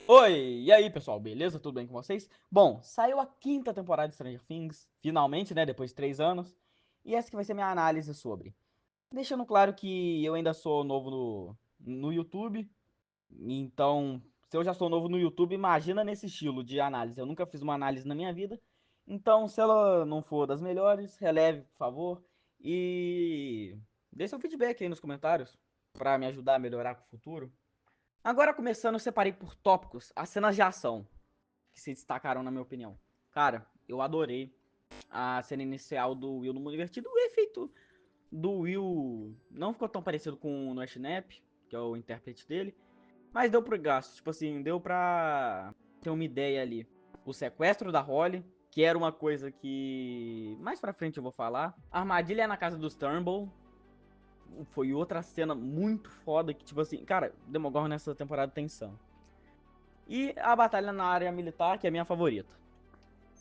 Oi, e aí pessoal, beleza? Tudo bem com vocês? Bom, saiu a quinta temporada de Stranger Things, finalmente, né, depois de 3 anos, e essa que vai ser minha análise sobre. Deixando claro que eu ainda sou novo no YouTube, então, se eu já sou novo no YouTube, imagina nesse estilo de análise. Eu nunca fiz uma análise na minha vida, então se ela não for das melhores, releve, por favor, e deixe seu feedback aí nos comentários, pra me ajudar a melhorar pro futuro. Agora começando, eu separei por tópicos as cenas de ação que se destacaram na minha opinião. Cara, eu adorei a cena inicial do Will no mundo invertido. O efeito do Will não ficou tão parecido com o Noah Schnapp, que é o intérprete dele, mas deu pro gasto. Tipo assim, deu pra ter uma ideia ali. O sequestro da Holly, que era uma coisa que mais pra frente eu vou falar. A armadilha na casa dos Turnbull. Foi outra cena muito foda que, tipo assim, cara, Demogorgon nessa temporada tem tensão. E a batalha na área militar, que é a minha favorita.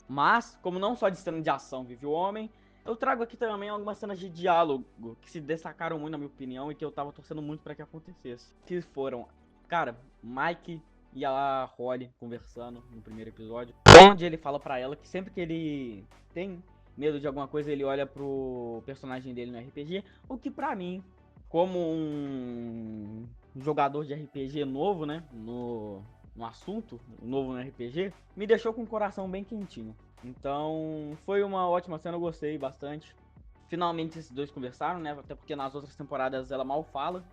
Mas, como não só de cena de ação vive o homem, eu trago aqui também algumas cenas de diálogo que se destacaram muito, na minha opinião, e que eu tava torcendo muito para que acontecesse. Que foram, cara, Mike e a Holly conversando no primeiro episódio, onde ele fala para ela que sempre que ele tem medo de alguma coisa, ele olha pro personagem dele no RPG, o que pra mim, como um jogador de RPG novo, né, no assunto, novo no RPG, me deixou com o coração bem quentinho. Então, foi uma ótima cena, eu gostei bastante. Finalmente esses dois conversaram, né? Até porque nas outras temporadas ela mal fala.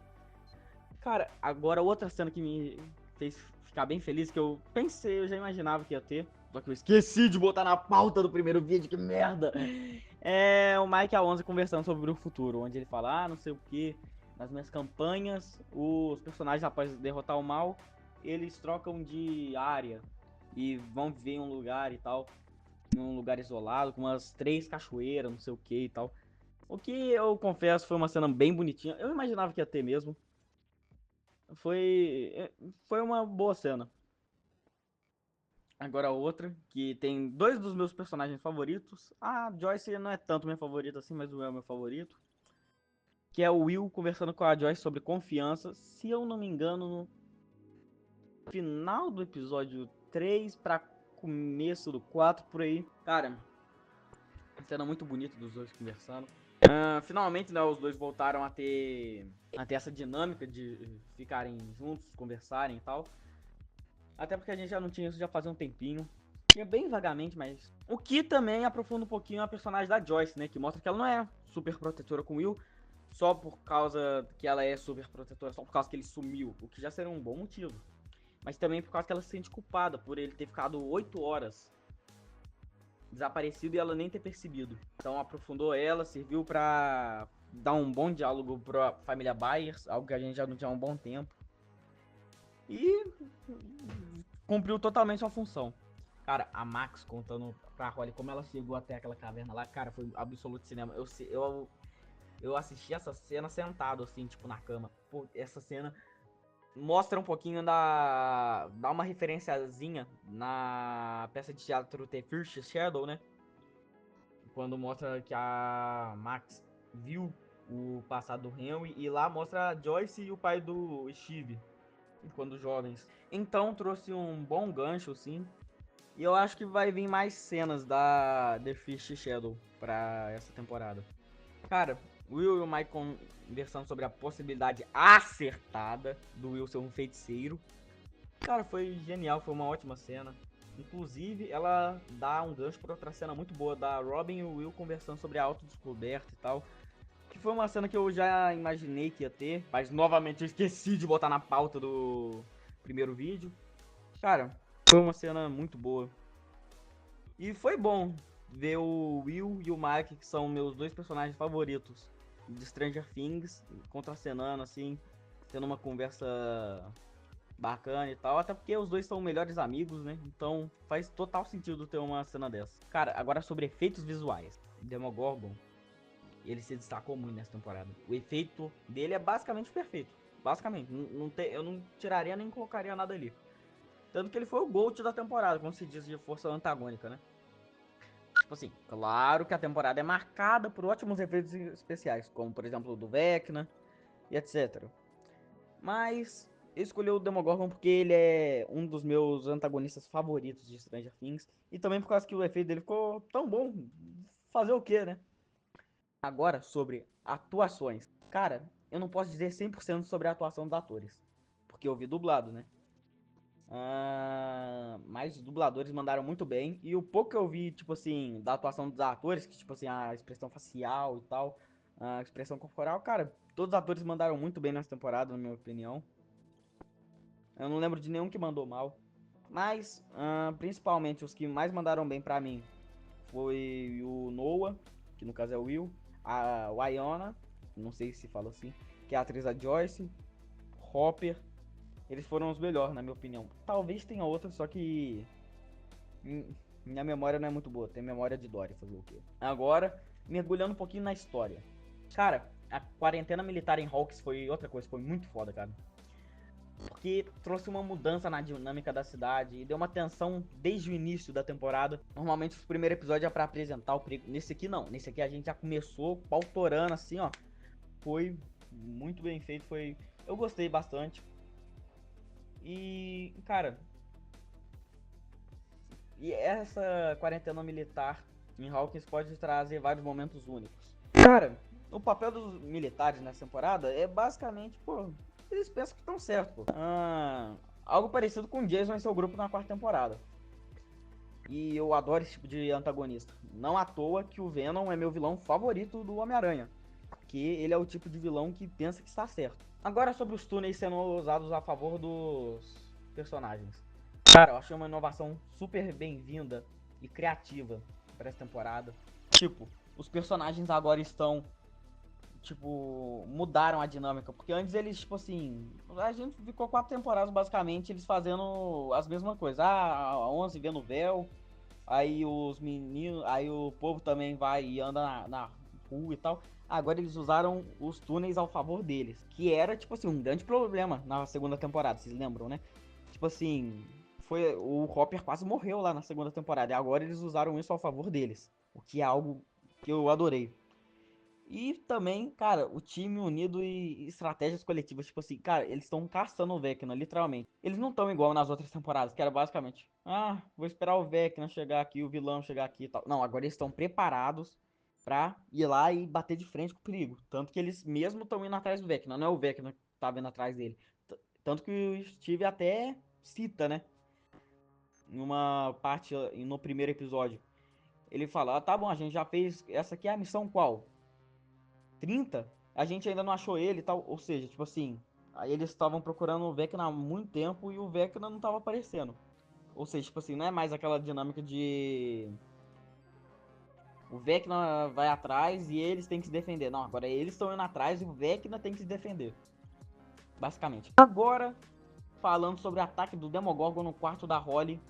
Cara, agora outra cena que me fez ficar bem feliz, que eu pensei, eu já imaginava que ia ter, só que eu esqueci de botar na pauta do primeiro vídeo, que merda! É o Mike A11 conversando sobre o futuro, onde ele fala, não sei o que, nas minhas campanhas, os personagens após derrotar o mal, eles trocam de área e vão viver em um lugar e tal, em um lugar isolado, com umas 3 cachoeiras, não sei o que e tal. O que eu confesso foi uma cena bem bonitinha, eu imaginava que ia ter mesmo. Foi uma boa cena. Agora outra, que tem dois dos meus personagens favoritos. A Joyce não é tanto minha favorita assim, mas o Will é meu favorito. Que é o Will conversando com a Joyce sobre confiança. Se eu não me engano, no final do episódio 3 para começo do 4 por aí. Cara, cena muito bonita dos dois conversando. Finalmente, né, os dois voltaram a ter essa dinâmica de ficarem juntos, conversarem e tal. Até porque a gente já não tinha isso já fazia um tempinho. Tinha bem vagamente, mas. O que também aprofunda um pouquinho a personagem da Joyce, né? Que mostra que ela não é super protetora com o Will só por causa que ela é super protetora, só por causa que ele sumiu. O que já seria um bom motivo. Mas também por causa que ela se sente culpada por ele ter ficado 8 horas desaparecido e ela nem ter percebido. Então aprofundou ela, serviu pra dar um bom diálogo pra família Byers, algo que a gente já não tinha há um bom tempo. E cumpriu totalmente sua função. Cara, a Max contando pra Holly como ela chegou até aquela caverna lá, cara, foi absoluto cinema. Eu assisti essa cena sentado, assim, tipo, na cama. Pô, essa cena mostra um pouquinho da. Dá uma referenciazinha na peça de teatro The First Shadow, né? Quando mostra que a Max viu o passado do Henry e lá mostra a Joyce e o pai do Steve, quando jovens. Então trouxe um bom gancho, sim. E eu acho que vai vir mais cenas da The Fish Shadow pra essa temporada. Cara, Will e o Mike conversando sobre a possibilidade acertada do Will ser um feiticeiro. Cara, foi genial, foi uma ótima cena. Inclusive, ela dá um gancho para outra cena muito boa da Robin e o Will conversando sobre a autodescoberta e tal. Que foi uma cena que eu já imaginei que ia ter, mas novamente eu esqueci de botar na pauta do primeiro vídeo. Cara, foi uma cena muito boa. E foi bom ver o Will e o Mike, que são meus dois personagens favoritos de Stranger Things, contracenando assim, tendo uma conversa bacana e tal, até porque os dois são melhores amigos, né? Então faz total sentido ter uma cena dessa. Cara, agora sobre efeitos visuais. Demogorgon, ele se destacou muito nessa temporada. O efeito dele é basicamente perfeito. Basicamente, eu não tiraria nem colocaria nada ali. Tanto que ele foi o GOAT da temporada, como se diz de força antagônica, né? Tipo assim, claro que a temporada é marcada por ótimos efeitos especiais, como por exemplo o do Vecna e etc. Mas eu escolhi o Demogorgon porque ele é um dos meus antagonistas favoritos de Stranger Things. E também por causa que o efeito dele ficou tão bom. Fazer o quê, né? Agora, sobre atuações. Cara, eu não posso dizer 100% sobre a atuação dos atores. Porque eu vi dublado, né? Mas os dubladores mandaram muito bem. E o pouco que eu vi, tipo assim, da atuação dos atores, que tipo assim, a expressão facial e tal, a expressão corporal, cara, todos os atores mandaram muito bem nessa temporada, na minha opinião. Eu não lembro de nenhum que mandou mal. Mas, principalmente, os que mais mandaram bem pra mim foi o Noah, que no caso é o Will, a Wynonna, não sei se fala assim, que é a atriz da Joyce, Hopper. Eles foram os melhores, na minha opinião. Talvez tenha outros, só que minha memória não é muito boa. Tem memória de Dory, fazer o quê? Agora, mergulhando um pouquinho na história. Cara, a quarentena militar em Hawks foi outra coisa, foi muito foda, cara. Porque trouxe uma mudança na dinâmica da cidade e deu uma tensão desde o início da temporada. Normalmente os primeiros episódios é pra apresentar o perigo. Nesse aqui não, nesse aqui a gente já começou pautorando assim, ó. Foi muito bem feito, foi... Eu gostei bastante. E, cara, e essa quarentena militar em Hawkins pode trazer vários momentos únicos. Cara, o papel dos militares nessa temporada é basicamente, pô, eles pensam que estão certos, pô. Algo parecido com o Jason em seu grupo na quarta temporada. E eu adoro esse tipo de antagonista. Não à toa que o Venom é meu vilão favorito do Homem-Aranha. Porque ele é o tipo de vilão que pensa que está certo. Agora sobre os túneis sendo usados a favor dos personagens. Cara, eu achei uma inovação super bem-vinda e criativa para essa temporada. Tipo, os personagens agora estão, tipo, mudaram a dinâmica. Porque antes eles, tipo assim, a gente ficou 4 temporadas basicamente eles fazendo as mesmas coisas. A 11 vendo o véu, aí os meninos, aí o povo também vai e anda na rua e tal. Agora eles usaram os túneis ao favor deles, que era, tipo assim, um grande problema na segunda temporada, vocês lembram, né? Tipo assim, foi o Hopper quase morreu lá na segunda temporada, e agora eles usaram isso ao favor deles, o que é algo que eu adorei. E também, cara, o time unido e estratégias coletivas, tipo assim, cara, eles estão caçando o Vecna, literalmente. Eles não estão igual nas outras temporadas, que era basicamente, vou esperar o Vecna chegar aqui, o vilão chegar aqui e tal. Não, agora eles estão preparados pra ir lá e bater de frente com o perigo. Tanto que eles mesmo estão indo atrás do Vecna, não é o Vecna que tá vindo atrás dele. Tanto que o Steve até cita, né, em uma parte, no primeiro episódio. Ele fala, tá bom, a gente já fez, essa aqui é a missão qual? 30, a gente ainda não achou ele e tal. Ou seja, tipo assim, aí eles estavam procurando o Vecna há muito tempo e o Vecna não tava aparecendo. Ou seja, tipo assim, não é mais aquela dinâmica de o Vecna vai atrás e eles têm que se defender. Não, agora eles estão indo atrás e o Vecna tem que se defender. Basicamente. Agora, falando sobre o ataque do Demogorgon no quarto da Holly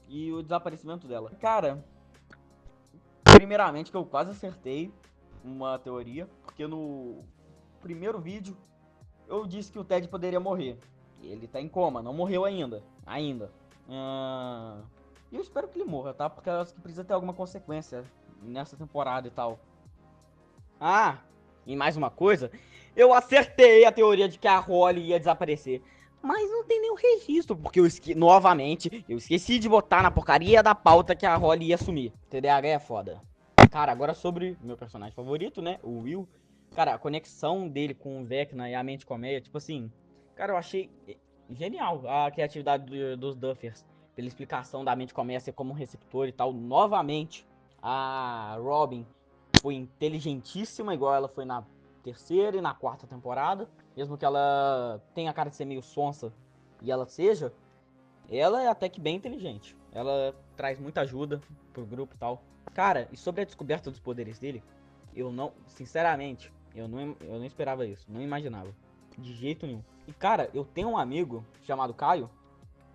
e o desaparecimento dela. Cara, primeiramente que eu quase acertei uma teoria, porque no primeiro vídeo eu disse que o Ted poderia morrer. Ele tá em coma, não morreu ainda. Ainda. E eu espero que ele morra, tá? Porque eu acho que precisa ter alguma consequência nessa temporada e tal. E mais uma coisa. Eu acertei a teoria de que a Holly ia desaparecer. Mas não tem nenhum registro, porque novamente, eu esqueci de botar na porcaria da pauta que a Holly ia sumir. TDAH é foda. Cara, agora sobre meu personagem favorito, né? O Will. Cara, a conexão dele com o Vecna e a mente colmeia, tipo assim, cara, eu achei genial a criatividade dos Duffers. Pela explicação da mente colmeia ser como um receptor e tal. Novamente, a Robin foi inteligentíssima, igual ela foi na terceira e na quarta temporada. Mesmo que ela tenha a cara de ser meio sonsa e ela seja, ela é até que bem inteligente. Ela traz muita ajuda pro grupo e tal. Cara, e sobre a descoberta dos poderes dele, eu não, sinceramente, eu não esperava isso, não imaginava. De jeito nenhum. E cara, eu tenho um amigo chamado Caio,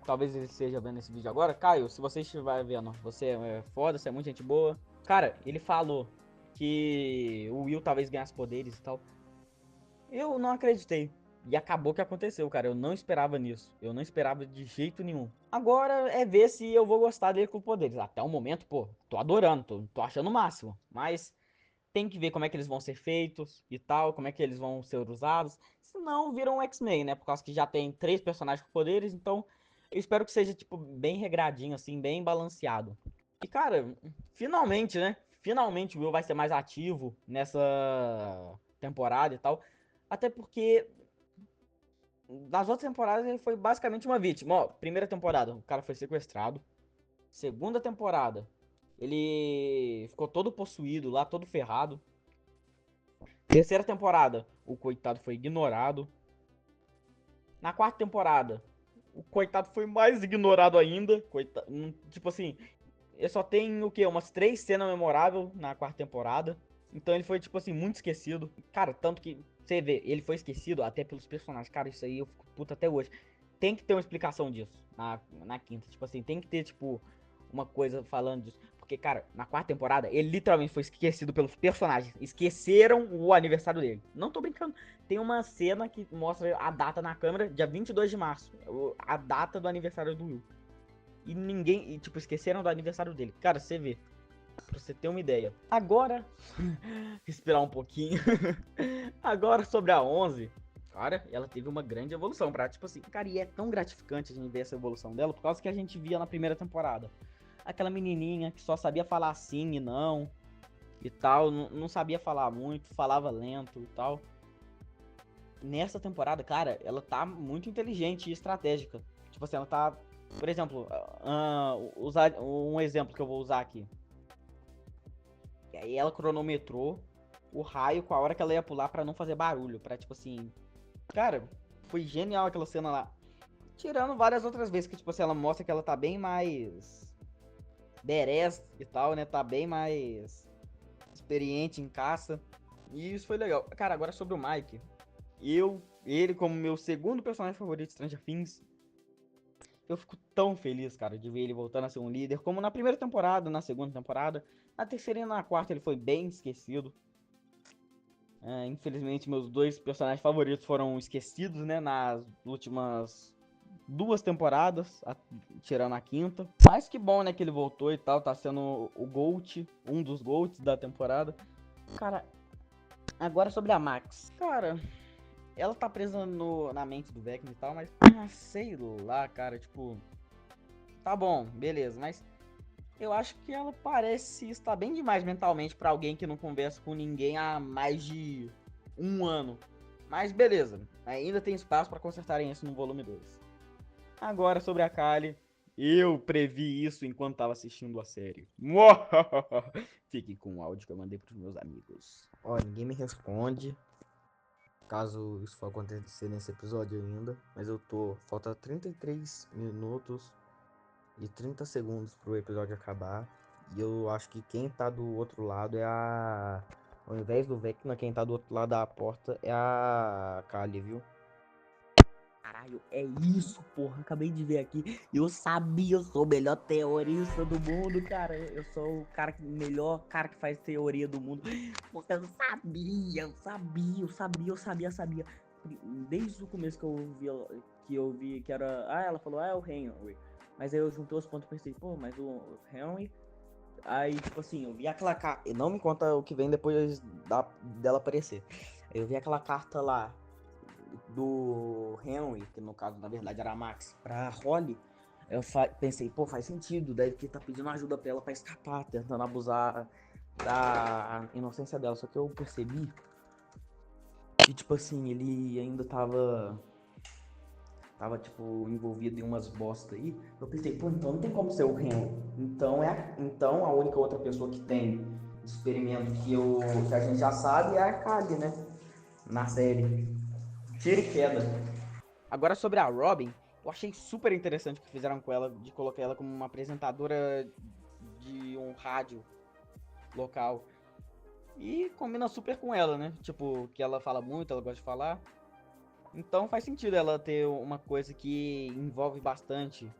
talvez ele esteja vendo esse vídeo agora. Caio, se você estiver vendo, você é foda, você é muito gente boa. Cara, ele falou que o Will talvez ganhasse poderes e tal. Eu não acreditei. E acabou que aconteceu, cara. Eu não esperava nisso. Eu não esperava de jeito nenhum. Agora é ver se eu vou gostar dele com poderes. Até o momento, pô, tô adorando, tô achando o máximo. Mas tem que ver como é que eles vão ser feitos e tal, como é que eles vão ser usados. Senão viram um X-Men, né? Por causa que já tem 3 personagens com poderes, então eu espero que seja, tipo, bem regradinho, assim, bem balanceado. E, cara, finalmente, né? Finalmente o Will vai ser mais ativo nessa temporada e tal. Até porque nas outras temporadas ele foi basicamente uma vítima. Ó, primeira temporada, o cara foi sequestrado. Segunda temporada, ele ficou todo possuído lá, todo ferrado. Terceira temporada, o coitado foi ignorado. Na quarta temporada, o coitado foi mais ignorado ainda. Coitado, tipo assim, ele só tem o quê? Umas 3 cenas memoráveis na quarta temporada. Então ele foi, tipo assim, muito esquecido. Cara, tanto que você vê, ele foi esquecido até pelos personagens. Cara, isso aí eu fico puto até hoje. Tem que ter uma explicação disso na quinta. Tipo assim, tem que ter, tipo, uma coisa falando disso. Porque, cara, na quarta temporada, ele literalmente foi esquecido pelos personagens. Esqueceram o aniversário dele. Não tô brincando. Tem uma cena que mostra a data na câmera, dia 22 de março. A data do aniversário do Will. E ninguém, e, tipo, esqueceram do aniversário dele. Cara, você vê. Pra você ter uma ideia. Agora, respirar um pouquinho. Agora sobre a 11. Cara, ela teve uma grande evolução pra, tipo assim, cara, e é tão gratificante a gente ver essa evolução dela, por causa que a gente via na primeira temporada. Aquela menininha que só sabia falar sim e não, e tal, não sabia falar muito, falava lento e tal. Nessa temporada, cara, ela tá muito inteligente e estratégica. Tipo assim, ela tá, por exemplo, usar um exemplo que eu vou usar aqui. E aí ela cronometrou o raio com a hora que ela ia pular pra não fazer barulho, pra tipo assim, cara, foi genial aquela cena lá. Tirando várias outras vezes que tipo assim, ela mostra que ela tá bem mais badass e tal, né? Tá bem mais experiente em caça. E isso foi legal. Cara, agora sobre o Mike. Ele como meu segundo personagem favorito de Stranger Things, eu fico tão feliz, cara, de ver ele voltando a ser um líder, como na primeira temporada, na segunda temporada. Na terceira e na quarta ele foi bem esquecido. Infelizmente, meus 2 personagens favoritos foram esquecidos, né, nas últimas 2 temporadas, tirando a quinta. Mas que bom, né, que ele voltou e tal, tá sendo o GOAT, um dos GOATs da temporada. Cara, agora sobre a Max. Cara, ela tá presa na mente do Vecna e tal, mas sei lá, cara, tipo, tá bom, beleza, mas eu acho que ela parece estar bem demais mentalmente pra alguém que não conversa com ninguém há mais de 1 ano. Mas beleza, ainda tem espaço pra consertarem isso no volume 2. Agora sobre a Kali, eu previ isso enquanto tava assistindo a série. Fique com o áudio que eu mandei pros meus amigos. Ó, ninguém me responde, caso isso for acontecer nesse episódio ainda, mas falta 33 minutos e 30 segundos pro episódio acabar. E eu acho que quem tá do outro lado é a... Ao invés do Vecna, quem tá do outro lado da porta é a Kali, viu? Caralho, é isso, porra. Acabei de ver aqui. Eu sabia, eu sou o melhor teorista do mundo, cara. Eu sou o melhor cara que faz teoria do mundo. Porque eu sabia. Desde o começo que eu vi que era. Ah, ela falou, é o Henry. Mas aí eu juntei os pontos e pensei, pô, mas o Henry. Aí, tipo assim, eu vi aquela carta. Não me conta o que vem depois dela aparecer. Eu vi aquela carta lá do Henry, que no caso, na verdade, era a Max, pra Holly. Eu pensei, pô, faz sentido. Deve que tá pedindo ajuda pra ela pra escapar, tentando abusar da inocência dela. Só que eu percebi que, tipo assim, ele ainda tava tipo, envolvido em umas bosta aí. Eu pensei, pô, então não tem como ser o Henry. Então a única outra pessoa que tem experimento que a gente já sabe é a Kali, né? Na série. Tira e queda. Agora sobre a Robin, eu achei super interessante o que fizeram com ela, de colocar ela como uma apresentadora de um rádio local. E combina super com ela, né? Tipo, que ela fala muito, ela gosta de falar. Então faz sentido ela ter uma coisa que envolve bastante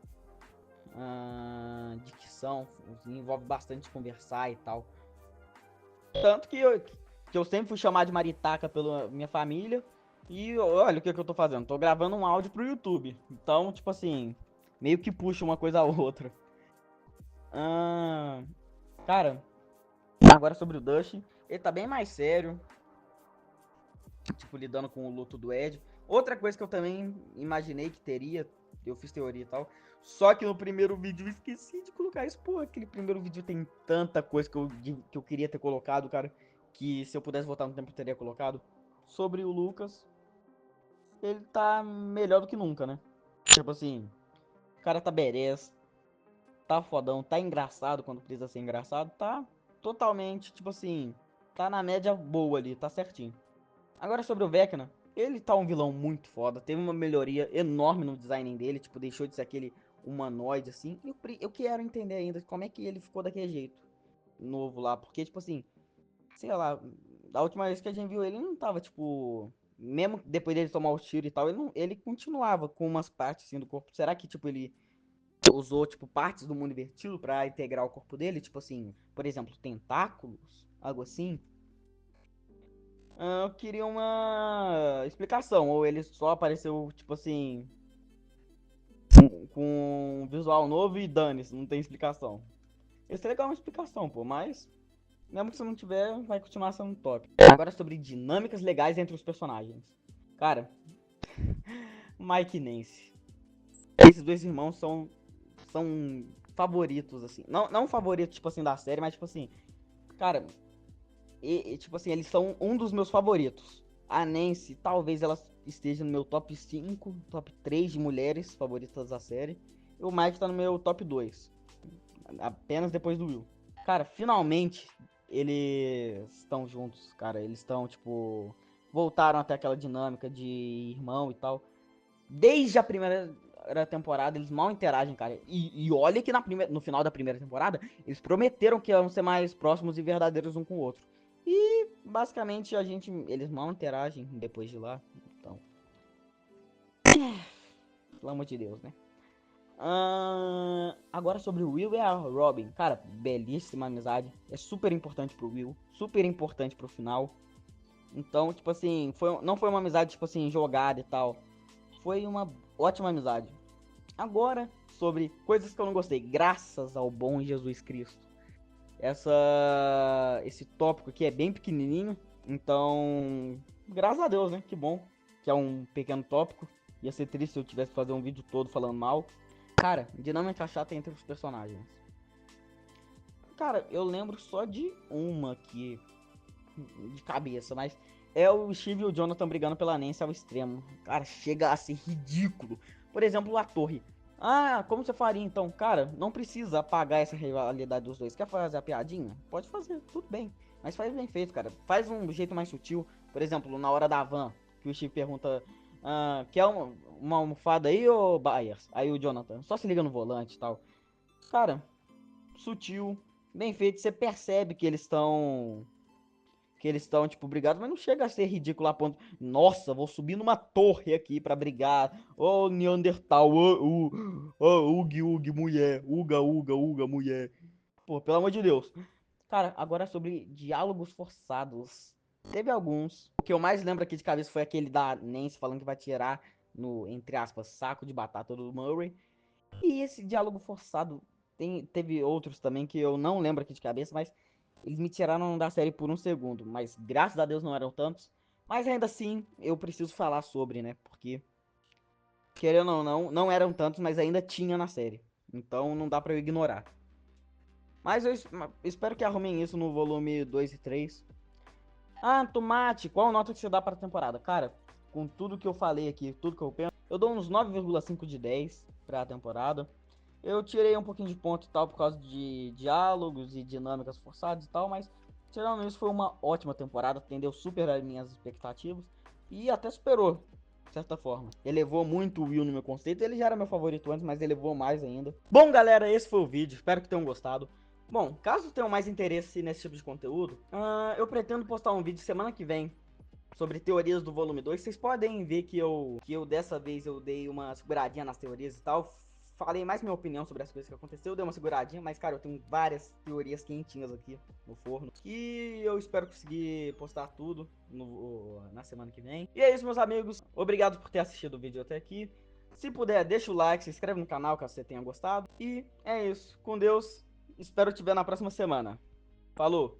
dicção, envolve bastante conversar e tal. Tanto que eu sempre fui chamado de Maritaca pela minha família. E olha o que eu tô fazendo. Tô gravando um áudio pro YouTube. Então, tipo assim, meio que puxa uma coisa a outra. Cara, Agora sobre o Dustin, ele tá bem mais sério, tipo, lidando com o luto do Ed. Outra coisa que eu também imaginei que teria, eu fiz teoria e tal, só que no primeiro vídeo eu esqueci de colocar isso. Pô, aquele primeiro vídeo tem tanta coisa que eu queria ter colocado, cara, que se eu pudesse voltar no tempo eu teria colocado. Sobre o Lucas, ele tá melhor do que nunca, né? Tipo assim, o cara tá berés, tá fodão, tá engraçado quando precisa ser engraçado, tá totalmente, tipo assim, tá na média boa ali, tá certinho. Agora sobre o Vecna, ele tá um vilão muito foda, teve uma melhoria enorme no design dele, tipo, deixou de ser aquele humanoide assim. E eu quero entender ainda como é que ele ficou daquele jeito novo lá, porque, tipo assim, sei lá, da última vez que a gente viu ele não tava, tipo, mesmo depois dele tomar o tiro e tal, ele, não, ele continuava com umas partes assim do corpo. Será que, tipo, ele usou, tipo, partes do mundo invertido pra integrar o corpo dele? Tipo assim, por exemplo, tentáculos, algo assim? Eu queria uma explicação, ou ele só apareceu, tipo assim, com um visual novo e dane-se, não tem explicação. Isso é legal uma explicação, pô, mas mesmo que você não tiver, vai continuar sendo top. Agora sobre dinâmicas legais entre os personagens. Cara, Mike e Nancy. Esses dois irmãos são favoritos, assim. Não favoritos, tipo assim, da série, mas tipo assim, cara, tipo assim, eles são um dos meus favoritos. A Nancy, talvez ela esteja no meu top 5, top 3 de mulheres favoritas da série. E o Mike tá no meu top 2, apenas depois do Will. Cara, finalmente eles estão juntos, cara. Eles estão, tipo, voltaram até aquela dinâmica de irmão e tal. Desde a primeira temporada, eles mal interagem, cara. E olha que no final da primeira temporada, eles prometeram que iam ser mais próximos e verdadeiros um com o outro. E basicamente eles mal interagem depois de lá. Então, pelo amor de Deus, né? Agora sobre o Will e a Robin. Cara, belíssima amizade. É super importante pro Will. Super importante pro final. Então, tipo assim, não foi uma amizade, tipo assim, jogada e tal. Foi uma ótima amizade. Agora, sobre coisas que eu não gostei. Graças ao bom Jesus Cristo. Esse tópico aqui é bem pequenininho. Então, graças a Deus, né? Que bom que é um pequeno tópico. Ia ser triste se eu tivesse que fazer um vídeo todo falando mal. Cara, dinâmica chata entre os personagens. Cara, eu lembro só de uma aqui, de cabeça, mas é o Steve e o Jonathan brigando pela Nancy ao extremo. Cara, chega a ser ridículo. Por exemplo, a torre. Ah, como você faria então? Cara, não precisa apagar essa rivalidade dos dois. Quer fazer a piadinha? Pode fazer, tudo bem. Mas faz bem feito, cara. Faz um jeito mais sutil. Por exemplo, na hora da van, que o Steve pergunta: quer uma almofada aí ou Byers? Aí o Jonathan, só se liga no volante e tal. Cara, sutil, bem feito. Você percebe que eles estão, tipo, brigados, mas não chega a ser ridículo a ponto. Nossa, vou subir numa torre aqui pra brigar. Ô, oh, Neandertal, Ug, Ug, mulher. Uga, Uga, Uga, mulher. Pô, pelo amor de Deus. Cara, agora sobre diálogos forçados. Teve alguns. O que eu mais lembro aqui de cabeça foi aquele da Nancy falando que vai tirar no, entre aspas, saco de batata do Murray. E esse diálogo forçado, teve outros também que eu não lembro aqui de cabeça, mas eles me tiraram da série por um segundo. Mas graças a Deus não eram tantos. Mas ainda assim, eu preciso falar sobre, né? Porque, querendo ou não, não eram tantos, mas ainda tinha na série. Então não dá pra eu ignorar. Mas eu espero que arrumem isso no volume 2 e 3. Ah, Tomate, qual nota que você dá pra temporada? Cara, com tudo que eu falei aqui, tudo que eu penso, eu dou uns 9,5 de 10 pra temporada. Eu tirei um pouquinho de ponto e tal por causa de diálogos e dinâmicas forçadas e tal, mas tirando isso foi uma ótima temporada, atendeu super as minhas expectativas e até superou, de certa forma. Elevou muito o Will no meu conceito, ele já era meu favorito antes, mas elevou mais ainda. Bom, galera, esse foi o vídeo, espero que tenham gostado. Bom, caso tenham mais interesse nesse tipo de conteúdo, eu pretendo postar um vídeo semana que vem sobre teorias do volume 2. Vocês podem ver que eu dessa vez eu dei uma seguradinha nas teorias e tal. Falei mais minha opinião sobre as coisas que aconteceu, dei uma seguradinha, mas cara, eu tenho várias teorias quentinhas aqui no forno, que eu espero conseguir postar tudo na semana que vem. E é isso, meus amigos, obrigado por ter assistido o vídeo até aqui. Se puder, deixa o like, se inscreve no canal caso você tenha gostado. E é isso, com Deus, espero te ver na próxima semana. Falou!